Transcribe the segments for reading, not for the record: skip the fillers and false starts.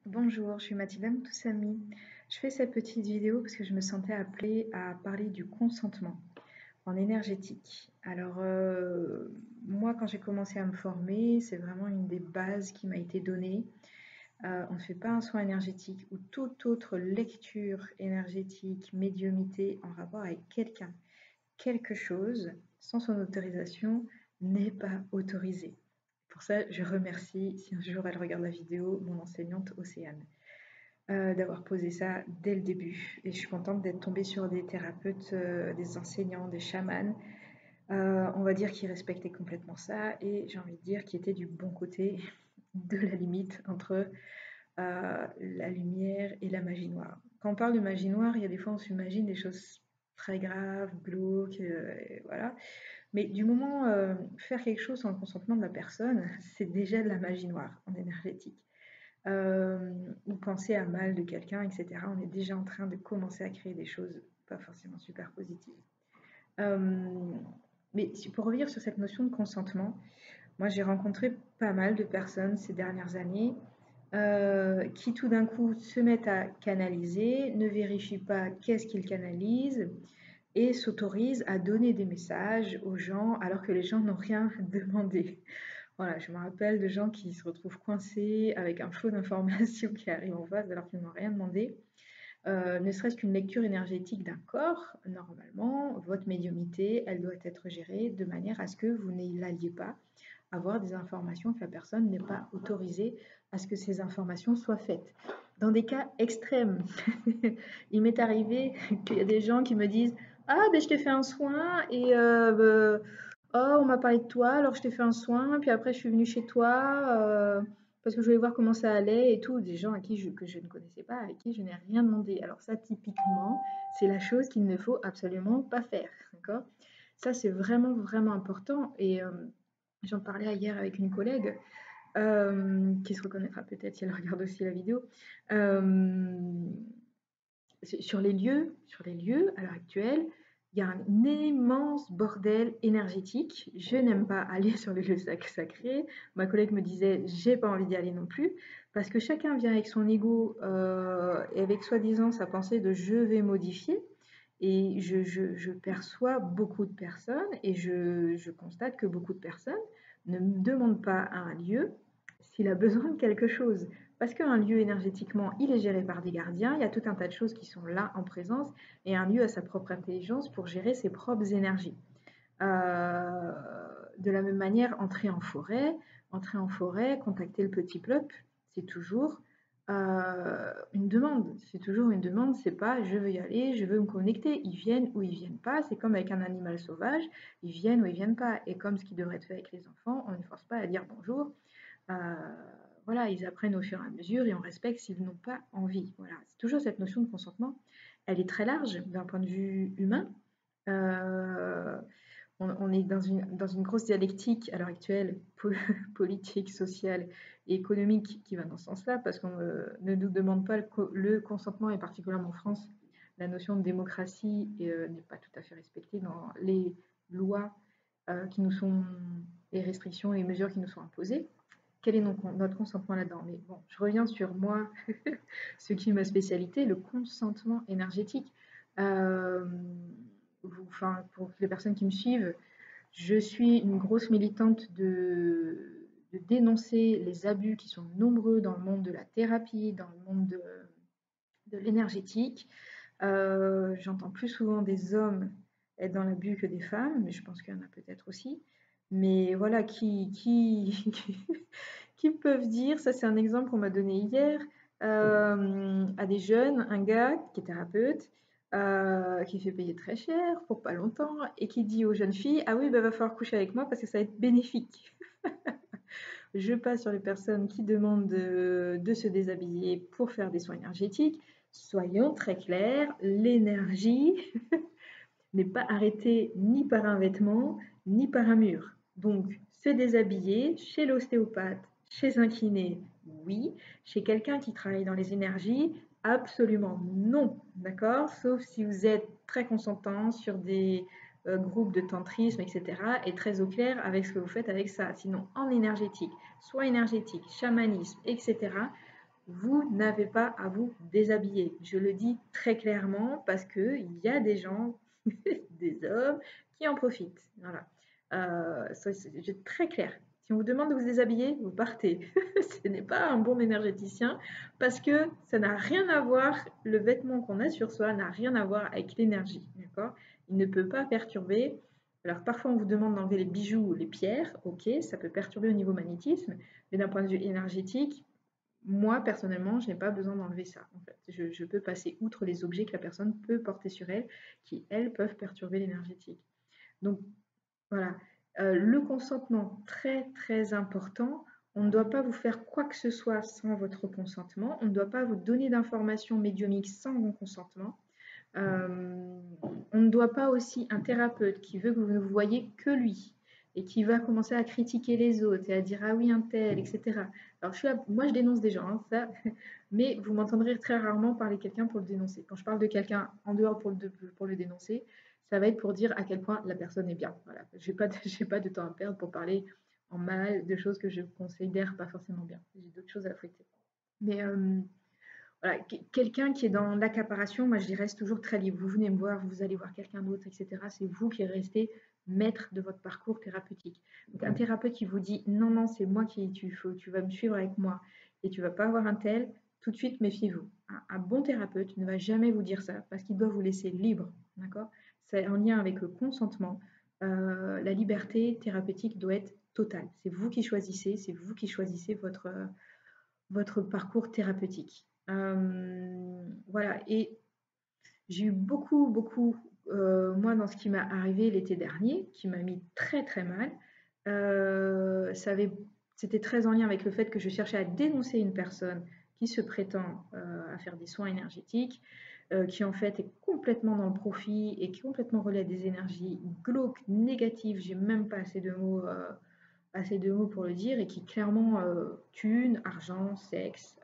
Bonjour, je suis Mathilda Moutousami. Je fais cette petite vidéo parce que je me sentais appelée à parler du consentement en énergétique. Alors, moi, quand j'ai commencé à me former, c'est vraiment une des bases qui m'a été donnée. On ne fait pas un soin énergétique ou toute autre lecture énergétique, médiumité en rapport avec quelqu'un, quelque chose, sans son autorisation, n'est pas autorisé. Pour ça, je remercie, si un jour elle regarde la vidéo, mon enseignante Océane d'avoir posé ça dès le début. Et je suis contente d'être tombée sur des thérapeutes, des enseignants, des chamans, on va dire qui respectaient complètement ça et j'ai envie de dire qui étaient du bon côté de la limite entre la lumière et la magie noire. Quand on parle de magie noire, il y a des fois on s'imagine des choses très graves, glauques, voilà. Mais du moment faire quelque chose sans le consentement de la personne, c'est déjà de la magie noire en énergétique. Ou penser à mal de quelqu'un, etc. On est déjà en train de commencer à créer des choses pas forcément super positives. Mais pour revenir sur cette notion de consentement, moi j'ai rencontré pas mal de personnes ces dernières années qui tout d'un coup se mettent à canaliser, ne vérifient pas qu'est-ce qu'ils canalisent et s'autorisent à donner des messages aux gens alors que les gens n'ont rien demandé. Voilà, je me rappelle de gens qui se retrouvent coincés avec un flot d'informations qui arrive en face alors qu'ils n'ont rien demandé. Ne serait-ce qu'une lecture énergétique d'un corps, normalement, votre médiumnité, elle doit être gérée de manière à ce que vous n'alliez pas avoir des informations que la personne n'est pas autorisée à ce que ces informations soient faites. Dans des cas extrêmes, il m'est arrivé qu'il y a des gens qui me disent ah, ben je t'ai fait un soin et oh, on m'a parlé de toi, alors je t'ai fait un soin, puis après je suis venue chez toi parce que je voulais voir comment ça allait et tout. Des gens que je ne connaissais pas, avec qui je n'ai rien demandé. Alors ça, typiquement, c'est la chose qu'il ne faut absolument pas faire. D'accord? Ça, c'est vraiment, vraiment important. Et j'en parlais hier avec une collègue qui se reconnaîtra peut-être si elle regarde aussi la vidéo. Euh, sur les lieux à l'heure actuelle, il y a un immense bordel énergétique. Je n'aime pas aller sur les lieux sacrés. Ma collègue me disait, j'ai pas envie d'y aller non plus, parce que chacun vient avec son ego et avec soi-disant sa pensée de je vais modifier. Et je perçois beaucoup de personnes et je constate que beaucoup de personnes ne me demandent pas à un lieu s'il a besoin de quelque chose. Parce qu'un lieu énergétiquement, il est géré par des gardiens, il y a tout un tas de choses qui sont là en présence, et un lieu a sa propre intelligence pour gérer ses propres énergies. Euh, de la même manière, entrer en forêt, contacter le petit peuple, c'est toujours une demande. C'est toujours une demande, c'est pas je veux y aller, je veux me connecter. Ils viennent ou ils viennent pas. C'est comme avec un animal sauvage, ils viennent ou ils viennent pas. Et comme ce qui devrait être fait avec les enfants, on ne force pas à dire bonjour. Euh, voilà, ils apprennent au fur et à mesure et on respecte s'ils n'ont pas envie. Voilà, c'est toujours cette notion de consentement. Elle est très large d'un point de vue humain. Euh, on est dans une grosse dialectique à l'heure actuelle, politique, sociale et économique, qui va dans ce sens-là, parce qu'on ne nous demande pas le consentement, et particulièrement en France, la notion de démocratie n'est pas tout à fait respectée dans les lois qui nous sont, les restrictions, les mesures qui nous sont imposées. Quel est notre consentement là-dedans? Mais bon, je reviens sur moi, ce qui est ma spécialité, le consentement énergétique. Euh, enfin, pour les personnes qui me suivent, je suis une grosse militante de dénoncer les abus qui sont nombreux dans le monde de la thérapie, dans le monde de l'énergétique. J'entends plus souvent des hommes être dans l'abus que des femmes, mais je pense qu'il y en a peut-être aussi. Mais voilà, qui peuvent dire, ça c'est un exemple qu'on m'a donné hier, à des jeunes, un gars qui est thérapeute, qui fait payer très cher pour pas longtemps, et qui dit aux jeunes filles, ah oui, bah, va falloir coucher avec moi parce que ça va être bénéfique. Je passe sur les personnes qui demandent de se déshabiller pour faire des soins énergétiques. Soyons très clairs, l'énergie n'est pas arrêtée ni par un vêtement, ni par un mur. Donc, se déshabiller chez l'ostéopathe, chez un kiné, oui. Chez quelqu'un qui travaille dans les énergies, absolument non. D'accord? Sauf si vous êtes très consentant sur des groupes de tantrisme, etc. et très au clair avec ce que vous faites avec ça. Sinon, en énergétique, soit énergétique, chamanisme, etc., vous n'avez pas à vous déshabiller. Je le dis très clairement parce qu'il y a des gens, des hommes, qui en profitent. Voilà. C'est très clair. Si on vous demande de vous déshabiller, vous partez. Ce n'est pas un bon énergéticien parce que ça n'a rien à voir, le vêtement qu'on a sur soi n'a rien à voir avec l'énergie. D'accord? Il ne peut pas perturber. Alors parfois on vous demande d'enlever les bijoux ou les pierres, ok, ça peut perturber au niveau magnétisme, mais d'un point de vue énergétique, moi, personnellement, je n'ai pas besoin d'enlever ça, en fait. Je peux passer outre les objets que la personne peut porter sur elle, qui, elles, peuvent perturber l'énergétique. Donc, voilà. Le consentement, très, très important. On ne doit pas vous faire quoi que ce soit sans votre consentement. On ne doit pas vous donner d'informations médiumniques sans mon consentement. On ne doit pas aussi un thérapeute qui veut que vous ne voyez que lui et qui va commencer à critiquer les autres et à dire ah oui un tel, etc. Alors moi je dénonce des gens, hein, ça, mais vous m'entendrez très rarement parler quelqu'un pour le dénoncer. Quand je parle de quelqu'un en dehors pour le dénoncer, ça va être pour dire à quel point la personne est bien. Voilà, j'ai pas de temps à perdre pour parler en mal de choses que je considère pas forcément bien. J'ai d'autres choses à fouetter. Mais voilà, quelqu'un qui est dans l'accaparation, moi je dis reste toujours très libre. Vous venez me voir, vous allez voir quelqu'un d'autre, etc. C'est vous qui restez maître de votre parcours thérapeutique. Donc un thérapeute qui vous dit non, non, c'est moi tu vas me suivre avec moi et tu vas pas avoir un tel, tout de suite méfiez-vous. Un bon thérapeute ne va jamais vous dire ça parce qu'il doit vous laisser libre, d'accord? C'est en lien avec le consentement. La liberté thérapeutique doit être totale. C'est vous qui choisissez, votre parcours thérapeutique. Voilà, et j'ai eu beaucoup, moi, dans ce qui m'est arrivé l'été dernier, qui m'a mis très très mal. C'était très en lien avec le fait que je cherchais à dénoncer une personne qui se prétend à faire des soins énergétiques, qui en fait est complètement dans le profit et qui est complètement relié à des énergies glauques, négatives. J'ai même pas assez de mots pour le dire, et qui clairement thune, argent, sexe,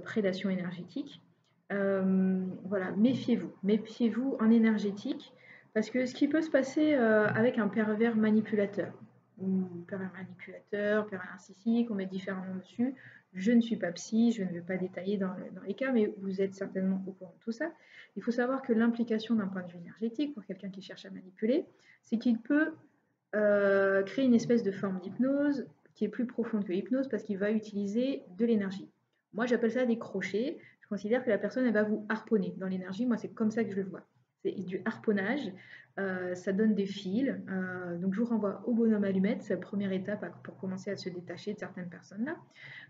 prédation énergétique. Voilà, méfiez-vous en énergétique, parce que ce qui peut se passer avec un pervers manipulateur, ou pervers narcissique, on met différents noms dessus. Je ne suis pas psy, je ne vais pas détailler dans les cas, mais vous êtes certainement au courant de tout ça. Il faut savoir que l'implication d'un point de vue énergétique, pour quelqu'un qui cherche à manipuler, c'est qu'il peut créer une espèce de forme d'hypnose qui est plus profonde que l'hypnose parce qu'il va utiliser de l'énergie. Moi, j'appelle ça des crochets. Je considère que la personne, elle va vous harponner dans l'énergie. Moi, c'est comme ça que je le vois. C'est du harponnage. Ça donne des fils. Donc, je vous renvoie au bonhomme allumette. C'est la première étape pour commencer à se détacher de certaines personnes-là.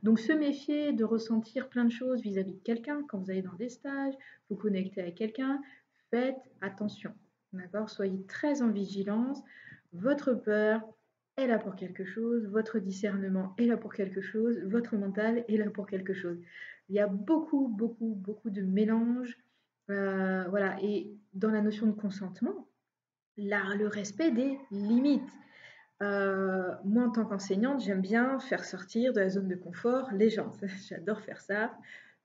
Donc, se méfier de ressentir plein de choses vis-à-vis de quelqu'un. Quand vous allez dans des stages, vous connectez avec quelqu'un, faites attention. D'accord? Soyez très en vigilance. Votre peur est là pour quelque chose, votre discernement est là pour quelque chose, votre mental est là pour quelque chose. Il y a beaucoup de mélange. Voilà. Et dans la notion de consentement, le respect des limites. Moi, en tant qu'enseignante, j'aime bien faire sortir de la zone de confort les gens. J'adore faire ça.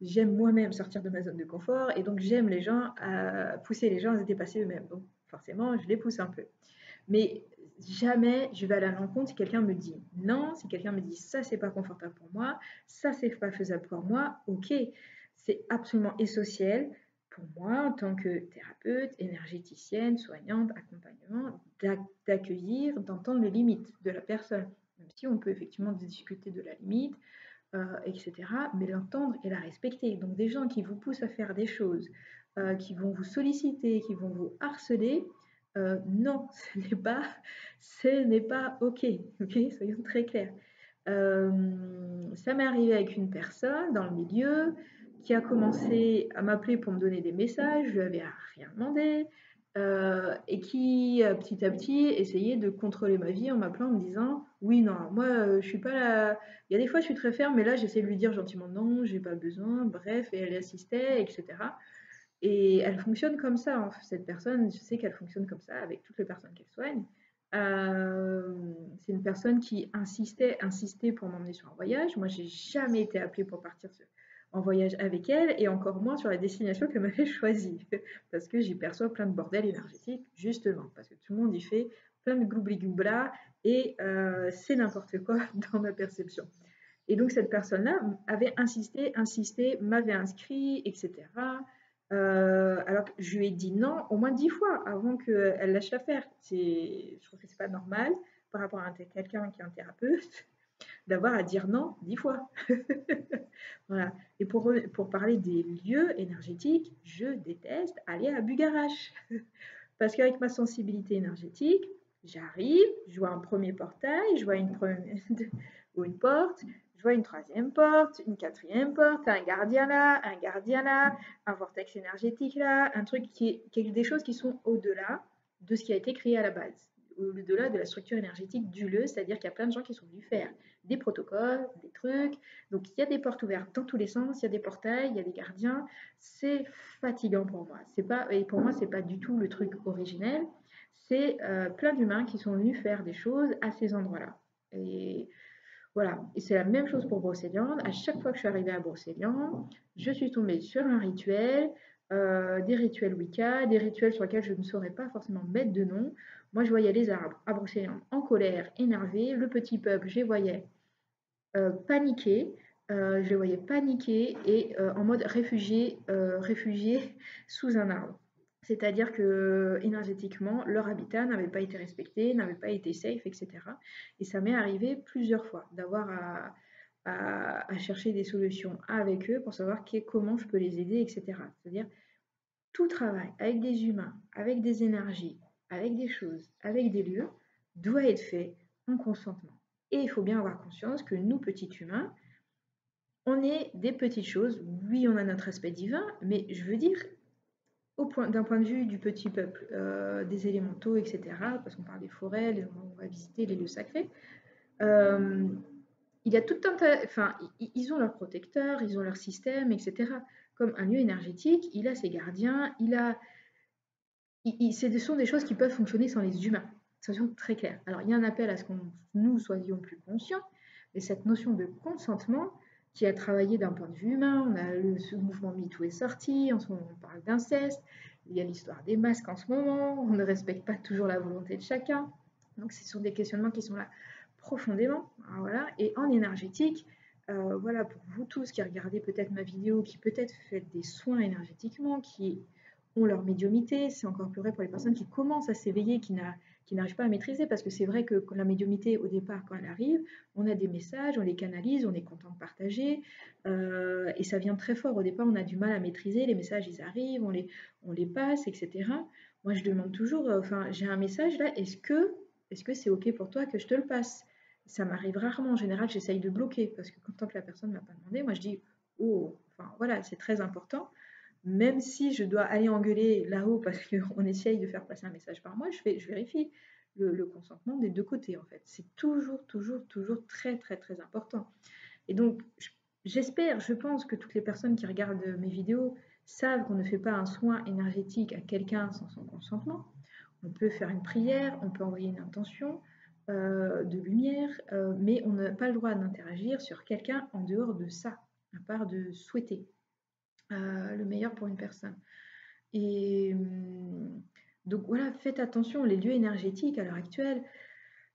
J'aime moi-même sortir de ma zone de confort, et donc j'aime pousser les gens à se dépasser eux-mêmes. Donc forcément, je les pousse un peu. Mais jamais je vais aller à l'encontre si quelqu'un me dit non, si quelqu'un me dit ça c'est pas confortable pour moi, ça c'est pas faisable pour moi, ok, c'est absolument essentiel pour moi en tant que thérapeute, énergéticienne, soignante, accompagnement, d'accueillir, d'entendre les limites de la personne, même si on peut effectivement discuter de la limite, etc., mais l'entendre et la respecter. Donc des gens qui vous poussent à faire des choses, qui vont vous solliciter, qui vont vous harceler, non, ce n'est pas OK, OK, soyons très clairs. Ça m'est arrivé avec une personne dans le milieu qui a commencé à m'appeler pour me donner des messages, je lui avais rien demandé, et qui petit à petit essayait de contrôler ma vie en m'appelant en me disant oui, non, moi je suis pas là. Il y a des fois je suis très ferme, mais là j'essaie de lui dire gentiment non, j'ai pas besoin, bref, et elle assistait, etc. Et elle fonctionne comme ça, hein. Cette personne, je sais qu'elle fonctionne comme ça avec toutes les personnes qu'elle soigne. C'est une personne qui insistait pour m'emmener sur un voyage. Moi, j'ai jamais été appelée pour partir en voyage avec elle, et encore moins sur la destination qu'elle m'avait choisie, parce que j'y perçois plein de bordel énergétique, justement, parce que tout le monde y fait plein de gloubli-gloubla, et c'est n'importe quoi dans ma perception. Et donc cette personne-là avait insisté, m'avait inscrit, etc. Alors que je lui ai dit non au moins 10 fois avant qu'elle lâche l'affaire. Je trouve que c'est pas normal par rapport à quelqu'un qui est un thérapeute d'avoir à dire non 10 fois. Voilà. Et pour parler des lieux énergétiques, je déteste aller à Bugarache. Parce qu'avec ma sensibilité énergétique, j'arrive, je vois un premier portail, je vois une première ou une porte, je vois une troisième porte, une quatrième porte, un gardien là, un vortex énergétique là, un truc des choses qui sont au-delà de ce qui a été créé à la base, au-delà de la structure énergétique du lieu, c'est-à-dire qu'il y a plein de gens qui sont venus faire des protocoles, des trucs. Donc il y a des portes ouvertes dans tous les sens, il y a des portails, il y a des gardiens. C'est fatigant pour moi. Et pour moi, c'est pas du tout le truc originel. C'est plein d'humains qui sont venus faire des choses à ces endroits-là. Et voilà. Et c'est la même chose pour Brocéliande. À chaque fois que je suis arrivée à Brocéliande, je suis tombée sur un rituel, des rituels Wicca, des rituels sur lesquels je ne saurais pas forcément mettre de nom. Moi, je voyais les arbres à Brocéliande en colère, énervés. Le petit peuple, je les voyais paniquer. Je les voyais paniquer et en mode réfugié sous un arbre. C'est-à-dire que énergétiquement, leur habitat n'avait pas été respecté, n'avait pas été safe, etc. Et ça m'est arrivé plusieurs fois d'avoir à chercher des solutions avec eux pour savoir comment je peux les aider, etc. C'est-à-dire tout travail avec des humains, avec des énergies, avec des choses, avec des lieux, doit être fait en consentement. Et il faut bien avoir conscience que nous, petits humains, on est des petites choses. Oui, on a notre aspect divin, mais je veux dire, d'un point de vue du petit peuple, des élémentaux, etc., parce qu'on parle des forêts, les endroits où on va visiter, les lieux sacrés, euh, il y a tout un tas, enfin, ils ont leurs protecteurs, ils ont leur système, etc. Comme un lieu énergétique, il a ses gardiens, ce sont des choses qui peuvent fonctionner sans les humains. Soyons très clairs. Alors, il y a un appel à ce que nous soyons plus conscients, mais cette notion de consentement qui a travaillé d'un point de vue humain, ce mouvement MeToo est sorti, en ce moment on parle d'inceste, il y a l'histoire des masques en ce moment, on ne respecte pas toujours la volonté de chacun. Donc, ce sont des questionnements qui sont là profondément. Alors, voilà. Et en énergétique, voilà, pour vous tous qui regardez peut-être ma vidéo, qui peut-être faites des soins énergétiquement, qui ont leur médiumité, c'est encore plus vrai pour les personnes qui commencent à s'éveiller, qui n'arrivent pas à maîtriser, parce que c'est vrai que la médiumité, au départ, quand elle arrive, on a des messages, on les canalise, on est content de partager, et ça vient très fort. Au départ, on a du mal à maîtriser, les messages, ils arrivent, on les passe, etc. Moi, je demande toujours, enfin, j'ai un message là, est-ce que c'est OK pour toi que je te le passe? Ça m'arrive rarement. En général, j'essaye de bloquer, parce que tant que la personne ne m'a pas demandé, moi, je dis, oh, enfin, voilà, c'est très important. Même si je dois aller engueuler là-haut parce qu'on essaye de faire passer un message par moi, je vérifie le consentement des deux côtés, en fait. C'est toujours, toujours, toujours très, très, très important. Et donc, j'espère, je pense que toutes les personnes qui regardent mes vidéos savent qu'on ne fait pas un soin énergétique à quelqu'un sans son consentement. On peut faire une prière, on peut envoyer une intention de lumière, mais on n'a pas le droit d'interagir sur quelqu'un en dehors de ça, à part de souhaiter le meilleur pour une personne. Et donc voilà, faites attention, les lieux énergétiques à l'heure actuelle,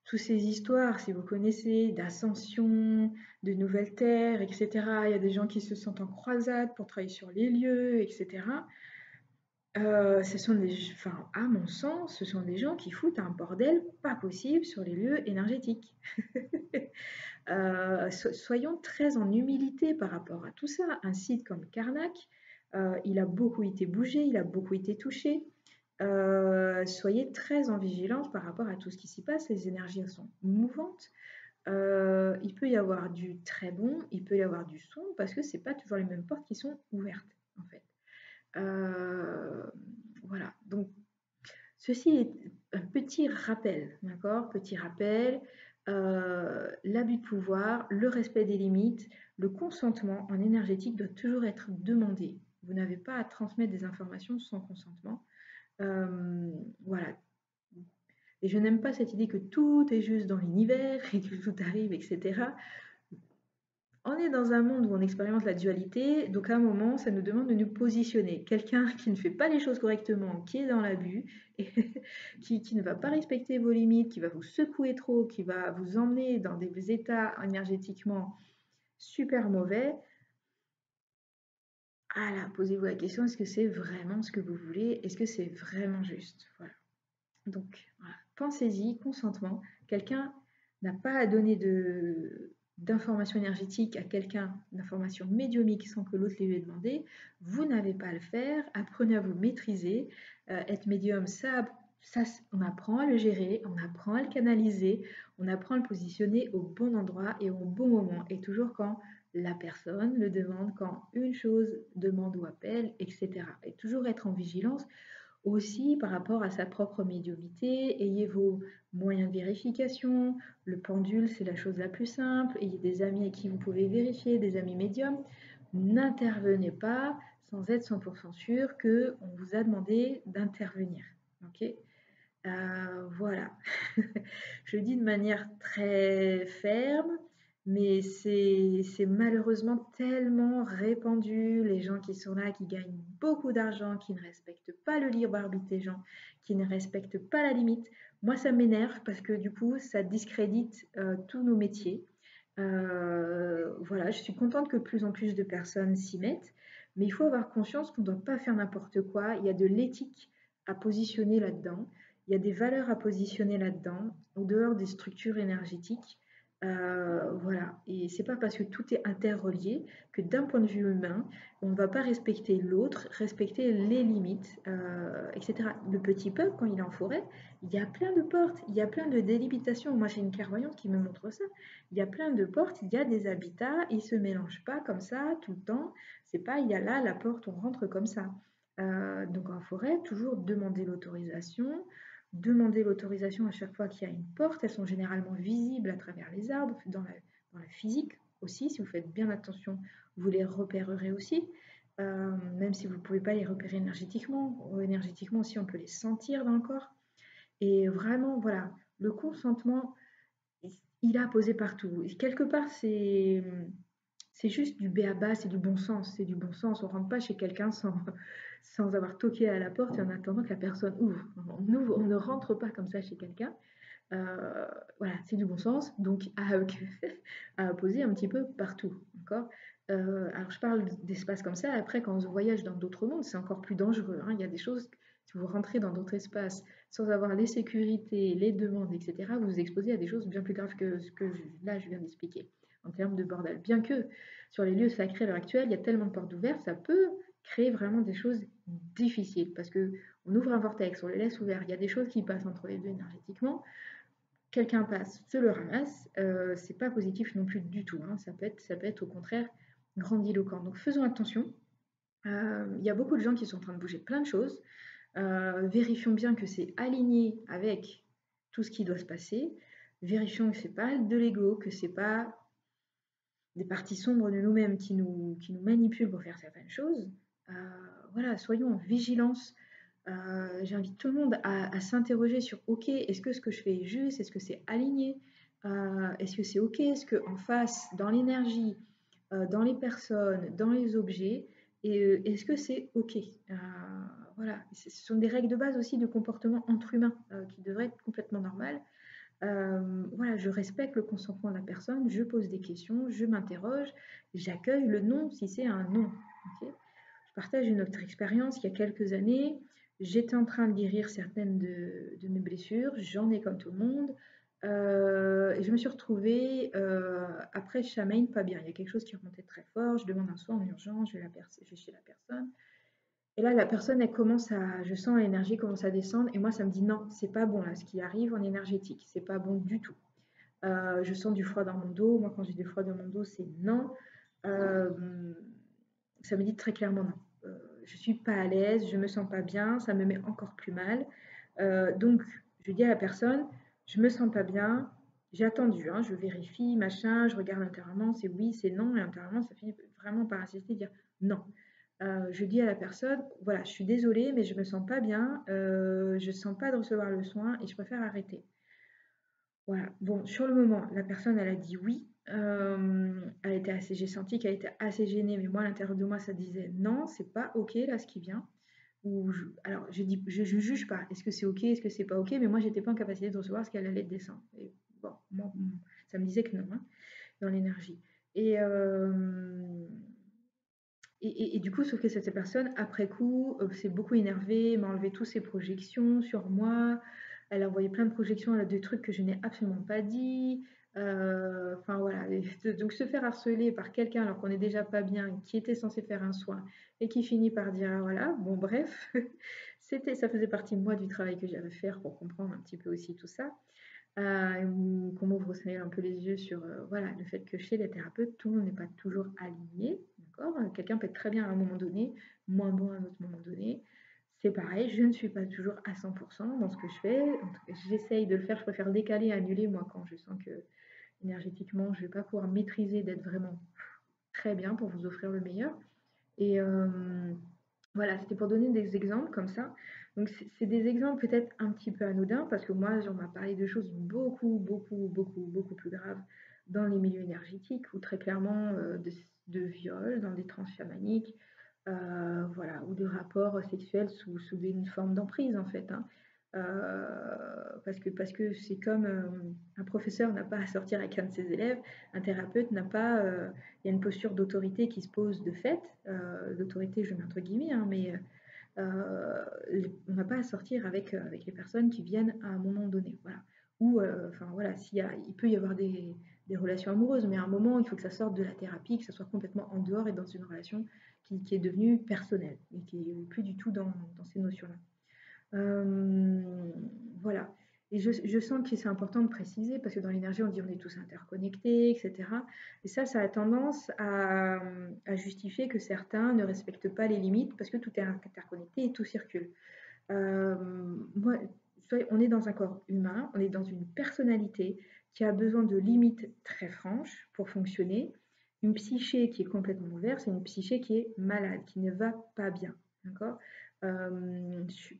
toutes ces histoires, si vous connaissez, d'ascension, de nouvelles terres, etc. Il y a des gens qui se sentent en croisade pour travailler sur les lieux, etc. Ce sont enfin, à mon sens, ce sont des gens qui foutent un bordel pas possible sur les lieux énergétiques. Soyons très en humilité par rapport à tout ça. Un site comme Karnak, il a beaucoup été bougé, il a beaucoup été touché. Soyez très en vigilance par rapport à tout ce qui s'y passe. Les énergies sont mouvantes. Il peut y avoir du très bon, il peut y avoir du son, parce que c'est pas toujours les mêmes portes qui sont ouvertes, en fait. Voilà. Donc, ceci est un petit rappel, d'accord? Petit rappel, l'abus de pouvoir, le respect des limites, le consentement en énergétique doit toujours être demandé. Vous n'avez pas à transmettre des informations sans consentement. Voilà. Et je n'aime pas cette idée que tout est juste dans l'univers et que tout arrive, etc. On est dans un monde où on expérimente la dualité, donc à un moment, ça nous demande de nous positionner. Quelqu'un qui ne fait pas les choses correctement, qui est dans l'abus, et qui ne va pas respecter vos limites, qui va vous secouer trop, qui va vous emmener dans des états énergétiquement super mauvais. Ah là, posez-vous la question, est-ce que c'est vraiment ce que vous voulez? Est-ce que c'est vraiment juste? Voilà. Donc, voilà. Pensez-y, consentement. Quelqu'un n'a pas à donner d'informations énergétiques à quelqu'un, d'informations médiumiques sans que l'autre les lui ait demandé. Vous n'avez pas à le faire. Apprenez à vous maîtriser. Être médium, ça, on apprend à le gérer, on apprend à le canaliser, on apprend à le positionner au bon endroit et au bon moment. Et toujours quand la personne le demande, quand une chose demande ou appelle, etc. Et toujours être en vigilance aussi par rapport à sa propre médiumnité. Ayez vos moyens de vérification. Le pendule, c'est la chose la plus simple. Ayez des amis avec qui vous pouvez vérifier, des amis médiums. N'intervenez pas sans être 100% sûr qu'on vous a demandé d'intervenir. Ok. Voilà. Je le dis de manière très ferme, mais c'est malheureusement tellement répandu. Les gens qui sont là, qui gagnent beaucoup d'argent, qui ne respectent pas le libre arbitre des gens, qui ne respectent pas la limite. Moi, ça m'énerve parce que du coup, ça discrédite tous nos métiers. Voilà, je suis contente que de plus en plus de personnes s'y mettent, mais il faut avoir conscience qu'on ne doit pas faire n'importe quoi. Il y a de l'éthique à positionner là-dedans. Il y a des valeurs à positionner là-dedans, en dehors des structures énergétiques. Voilà. Et c'est pas parce que tout est interrelié que d'un point de vue humain, on ne va pas respecter l'autre, respecter les limites, etc. Le petit peuple, quand il est en forêt, il y a plein de portes, il y a plein de délimitations. Moi, j'ai une clairvoyante qui me montre ça. Il y a plein de portes, il y a des habitats, ils ne se mélangent pas comme ça tout le temps. C'est pas, il y a là la porte, on rentre comme ça. Donc en forêt, toujours demander l'autorisation à chaque fois qu'il y a une porte. Elles sont généralement visibles à travers les arbres, dans la physique aussi. Si vous faites bien attention, vous les repérerez aussi. Même si vous ne pouvez pas les repérer énergétiquement. Énergétiquement aussi, on peut les sentir dans le corps. Et vraiment, voilà, le consentement, il a posé partout. Et quelque part, c'est juste du b.a.-ba, c'est du bon sens. C'est du bon sens. On ne rentre pas chez quelqu'un sans avoir toqué à la porte et en attendant que la personne ouvre. On ne rentre pas comme ça chez quelqu'un. Voilà, c'est du bon sens, donc à poser un petit peu partout. D'accord. Alors, je parle d'espace comme ça. Après, quand on voyage dans d'autres mondes, c'est encore plus dangereux. Hein. Il y a des choses, si vous rentrez dans d'autres espaces sans avoir les sécurités, les demandes, etc., vous vous exposez à des choses bien plus graves que ce que là, je viens d'expliquer en termes de bordel. Bien que sur les lieux sacrés à l'heure actuelle, il y a tellement de portes ouvertes, ça peut créer vraiment des choses difficiles parce que on ouvre un vortex, on les laisse ouverts, il y a des choses qui passent entre les deux énergétiquement. Quelqu'un passe, se le ramasse, c'est pas positif non plus du tout. Hein. Ça peut être au contraire grandiloquent. Donc faisons attention. Il y a beaucoup de gens qui sont en train de bouger plein de choses. Vérifions bien que c'est aligné avec tout ce qui doit se passer. Vérifions que c'est pas de l'ego, que c'est pas des parties sombres de nous-mêmes qui nous manipulent pour faire certaines choses. Euh, voilà, soyons en vigilance. J'invite tout le monde à s'interroger sur OK, est-ce que ce que je fais est juste? Est-ce que c'est aligné? Est-ce que c'est OK? Est-ce qu'en face, dans l'énergie, dans les personnes, dans les objets, et est-ce que c'est OK? Voilà, ce sont des règles de base aussi de comportement entre humains qui devraient être complètement normales. Voilà, je respecte le consentement de la personne, je pose des questions, je m'interroge, j'accueille le non si c'est un non. Ok. Je partage une autre expérience. Il y a quelques années, j'étais en train de guérir certaines de mes blessures, j'en ai comme tout le monde. Et je me suis retrouvée après Chamaine pas bien. Il y a quelque chose qui remontait très fort. Je demande un soin en urgence, je vais chez la personne. Et là, la personne, je sens l'énergie commence à descendre, et moi, ça me dit non, c'est pas bon là, ce qui arrive en énergétique, c'est pas bon du tout. Je sens du froid dans mon dos. Moi, quand j'ai du froid dans mon dos, c'est non. Euh, Ça me dit très clairement non. Je suis pas à l'aise, je me sens pas bien, ça me met encore plus mal. Donc, je dis à la personne, je me sens pas bien. J'ai attendu, hein, je vérifie, machin, je regarde intérieurement, c'est oui, c'est non, et intérieurement, ça finit vraiment par insister, dire non. Je dis à la personne, voilà, je suis désolée, mais je me sens pas bien, je sens pas de recevoir le soin et je préfère arrêter. Voilà. Bon, sur le moment, la personne, elle a dit oui. J'ai senti qu'elle était assez gênée, mais moi, à l'intérieur de moi, ça disait non, c'est pas ok là ce qui vient. Alors, je juge pas. Est-ce que c'est ok, est-ce que c'est pas ok, mais moi, j'étais pas en capacité de recevoir ce qu'elle allait descendre. Et bon, moi, ça me disait que non, hein, dans l'énergie. Et, et du coup, sauf que cette personne, après coup, s'est beaucoup énervée, m'a enlevé toutes ses projections sur moi. Elle a envoyé plein de projections, elle a des trucs que je n'ai absolument pas dit. Enfin voilà. Donc se faire harceler par quelqu'un alors qu'on n'est déjà pas bien, qui était censé faire un soin et qui finit par dire ah, voilà, bon bref, ça faisait partie moi du travail que j'avais à faire pour comprendre un petit peu aussi tout ça. Qu'on m'ouvre aussi un peu les yeux sur voilà, le fait que chez les thérapeutes, tout le monde n'est pas toujours aligné. D'accord. Quelqu'un peut être très bien à un moment donné, moins bon à un autre moment donné. C'est pareil, je ne suis pas toujours à 100% dans ce que je fais. En tout cas, j'essaye de le faire, je préfère décaler, annuler, moi, quand je sens que énergétiquement, je ne vais pas pouvoir maîtriser d'être vraiment très bien pour vous offrir le meilleur. Et, voilà, c'était pour donner des exemples comme ça. Donc, c'est des exemples peut-être un petit peu anodins parce que moi, on m'a parlé de choses beaucoup, beaucoup, beaucoup, beaucoup plus graves dans les milieux énergétiques ou très clairement de viols dans des trans chamaniques, voilà, ou de rapports sexuels sous une forme d'emprise en fait, hein. Parce que c'est comme un professeur n'a pas à sortir avec un de ses élèves, un thérapeute n'a pas il y a une posture d'autorité qui se pose de fait. L'autorité, je mets entre guillemets, hein, mais on n'a pas à sortir avec les personnes qui viennent à un moment donné. Voilà. Ou, enfin voilà, il peut y avoir des relations amoureuses, mais à un moment, il faut que ça sorte de la thérapie, que ça soit complètement en dehors et dans une relation qui est devenue personnelle et qui n'est plus du tout dans ces notions-là. Voilà. Et je sens que c'est important de préciser parce que dans l'énergie, on dit on est tous interconnectés, etc. Et ça a tendance à justifier que certains ne respectent pas les limites parce que tout est interconnecté et tout circule. Euh, Moi, on est dans un corps humain, on est dans une personnalité qui a besoin de limites très franches pour fonctionner. Une psyché qui est complètement ouverte, c'est une psyché qui est malade, qui ne va pas bien. D'accord.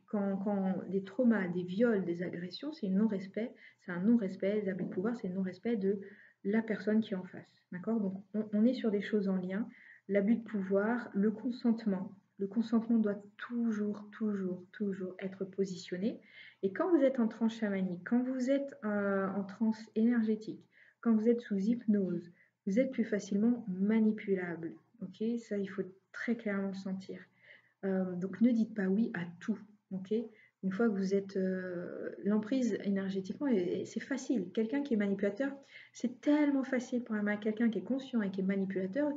Quand des traumas, des viols, des agressions, c'est un non-respect, des abus de pouvoir, c'est un non-respect de la personne qui est en face. D'accord. Donc on est sur des choses en lien. L'abus de pouvoir, le consentement. Le consentement doit toujours, toujours, toujours être positionné. Et quand vous êtes en transe chamanique, quand vous êtes en transe énergétique, quand vous êtes sous hypnose, vous êtes plus facilement manipulable. Ok, ça, il faut très clairement le sentir. Donc ne dites pas oui à tout. Ok, une fois que vous êtes l'emprise énergétiquement, c'est facile. Quelqu'un qui est manipulateur, c'est tellement facile pour quelqu'un qui est conscient et qui est manipulateur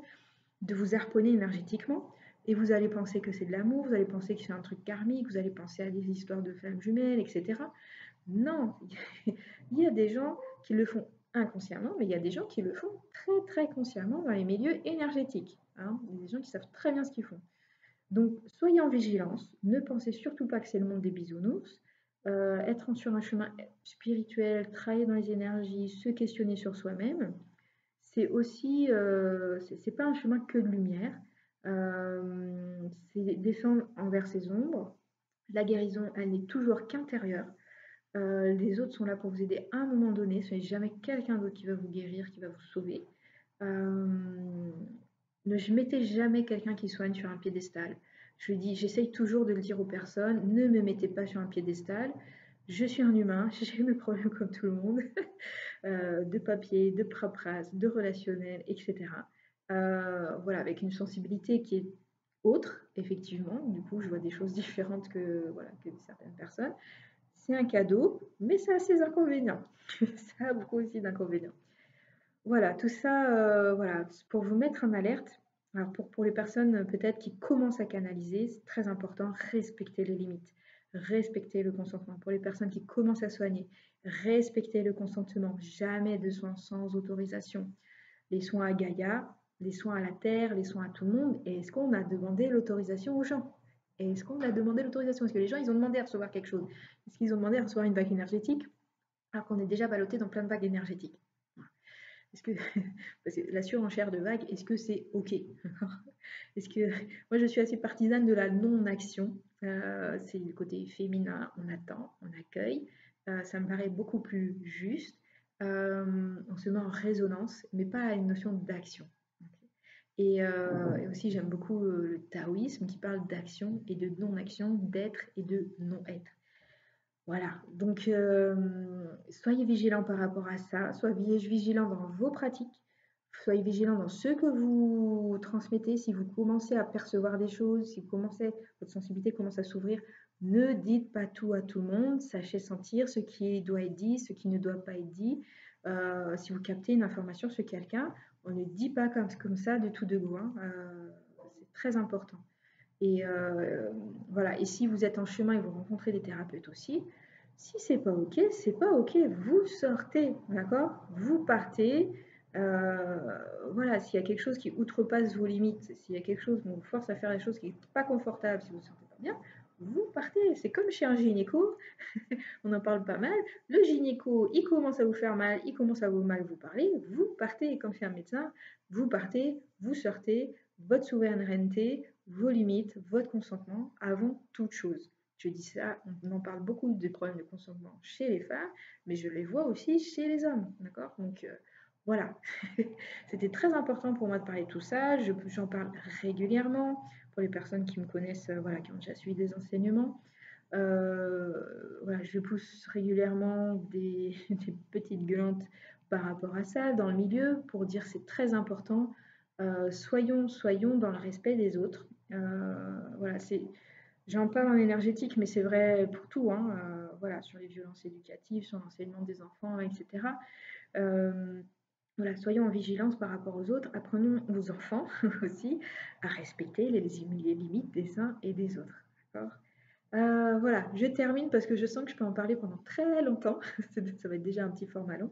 de vous harponner énergétiquement. Et vous allez penser que c'est de l'amour, vous allez penser que c'est un truc karmique, vous allez penser à des histoires de flammes jumelles, etc. Non, il y a des gens qui le font inconsciemment, mais il y a des gens qui le font très très consciemment dans les milieux énergétiques, hein. Il y a des gens qui savent très bien ce qu'ils font. Donc soyez en vigilance, ne pensez surtout pas que c'est le monde des bisounours. Être sur un chemin spirituel, travailler dans les énergies, se questionner sur soi-même, c'est aussi, c'est pas un chemin que de lumière. C'est descendre envers ses ombres. La guérison, elle n'est toujours qu'intérieure. Les autres sont là pour vous aider à un moment donné. Ce n'est jamais quelqu'un d'autre qui va vous guérir, qui va vous sauver. Ne mettez jamais quelqu'un qui soigne sur un piédestal. J'essaye toujours de le dire aux personnes, ne me mettez pas sur un piédestal. Je suis un humain, j'ai mes problèmes comme tout le monde. De papier, de paperasse, de relationnel, etc. Voilà, avec une sensibilité qui est autre, effectivement. Du coup, je vois des choses différentes voilà, que certaines personnes. C'est un cadeau, mais ça a ses inconvénients. Ça a beaucoup aussi d'inconvénients. Voilà, tout ça, voilà, pour vous mettre en alerte. Alors pour les personnes peut-être qui commencent à canaliser, c'est très important, respecter les limites, respecter le consentement. Pour les personnes qui commencent à soigner, respecter le consentement, jamais de soins sans autorisation. Les soins à Gaïa, les soins à la Terre, les soins à tout le monde. Et est-ce qu'on a demandé l'autorisation aux gens? Est-ce qu'on a demandé l'autorisation? Est-ce que les gens, ils ont demandé à recevoir quelque chose? Est-ce qu'ils ont demandé à recevoir une vague énergétique alors qu'on est déjà ballotté dans plein de vagues énergétiques? Est-ce que, parce que la surenchère de vagues, est-ce que c'est OK? Est-ce que moi je suis assez partisane de la non-action. C'est le côté féminin, on attend, on accueille. Ça me paraît beaucoup plus juste. On se met en résonance, mais pas à une notion d'action. Et aussi j'aime beaucoup le taoïsme qui parle d'action et de non-action, d'être et de non-être. Voilà, donc soyez vigilants par rapport à ça, soyez vigilants dans vos pratiques, soyez vigilant dans ce que vous transmettez. Si vous commencez à percevoir des choses, si votre sensibilité commence à s'ouvrir, ne dites pas tout à tout le monde. Sachez sentir ce qui doit être dit, ce qui ne doit pas être dit. Si vous captez une information sur quelqu'un, on ne dit pas comme ça de tout de go, hein. C'est très important. Et voilà. Et si vous êtes en chemin et vous rencontrez des thérapeutes aussi, si c'est pas ok, c'est pas ok. Vous sortez, d'accord? Vous partez. Voilà, s'il y a quelque chose qui outrepasse vos limites, s'il y a quelque chose qui vous force à faire des choses qui n'est pas confortable, si vous ne vous sentez pas bien, vous partez. C'est comme chez un gynéco, on en parle pas mal. Le gynéco, il commence à vous faire mal, il commence à vous mal vous parler, vous partez. Et comme chez un médecin, vous partez, vous sortez, votre souveraineté, vos limites, votre consentement avant toute chose. Je dis ça, on en parle beaucoup des problèmes de consentement chez les femmes, mais je les vois aussi chez les hommes, d'accord? Donc voilà, c'était très important pour moi de parler de tout ça. J'en parle régulièrement pour les personnes qui me connaissent, voilà, qui ont déjà suivi des enseignements. Voilà, je pousse régulièrement des, des petites gueulantes par rapport à ça dans le milieu pour dire c'est très important. Soyons dans le respect des autres. Voilà, j'en parle en énergétique, mais c'est vrai pour tout, hein, voilà, sur les violences éducatives, sur l'enseignement des enfants, etc. Voilà, soyons en vigilance par rapport aux autres. Apprenons aux enfants aussi à respecter les limites des uns et des autres. D'accord? Voilà, je termine parce que je sens que je peux en parler pendant très longtemps. Ça va être déjà un petit format long.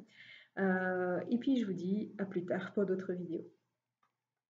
Et puis je vous dis à plus tard pour d'autres vidéos.